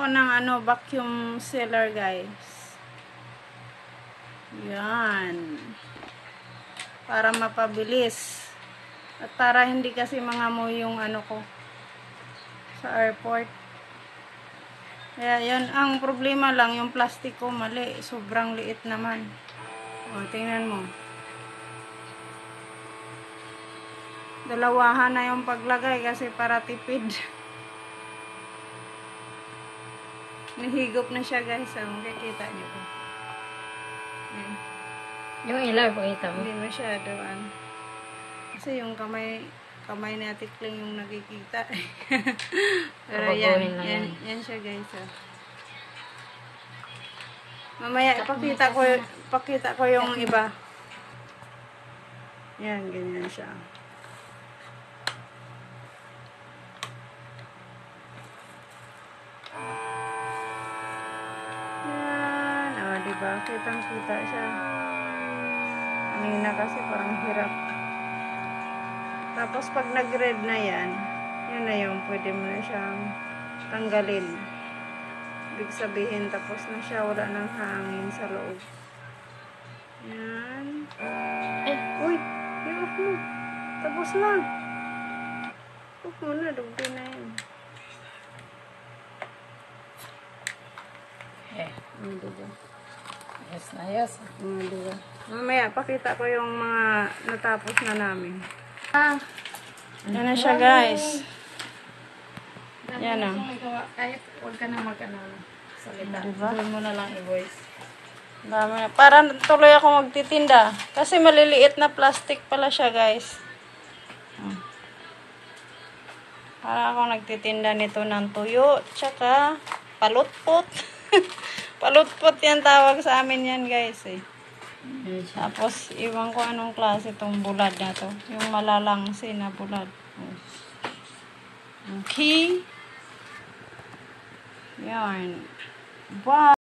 Ng vacuum sealer, guys. Yan. Para mapabilis. At para hindi kasi mangamoy yung ko sa airport. Kaya yan, ang problema lang, yung plastic ko mali. Sobrang liit naman. O, tingnan mo. Dalawahan na yung paglagay kasi para tipid. Nahigop na siya, guys. Makikita niyo po. Yung ilaw, pakita mo. Hindi masyado. Kasi yung kamay ni Ate Kling yung nakikita. Pero yan siya, guys. Mamaya, pakita ko yung iba. Yan, ganyan siya. Diba? Kitang-kita siya. Kanina kasi parang hirap. Tapos pag nag-red na yan, yun na yung pwede mo na siyang tanggalin. Ibig sabihin, tapos na siya. Wala nang hangin sa loob. Yan. Ay! Uy! I-off mo. Tapos na. Off mo na. Dugdi na yan. Diba? Yes na, yes. Diba? Mamaya, pakita ko yung mga natapos na namin. Yan na siya, guys. Yan na. Kahit huwag ka na salita. Diba? Doon mo na lang i-voice. Dami na. Para tuloy ako magtitinda. Kasi maliliit na plastic pala siya, guys. Para ako nagtitinda nito ng tuyo. Tsaka palutpot. Palutpot yan tawag sa amin yan, guys. Tapos, iwan ko anong klase itong bulad na to. Yung malalangsi na bulad. Okay. Yan. Bye.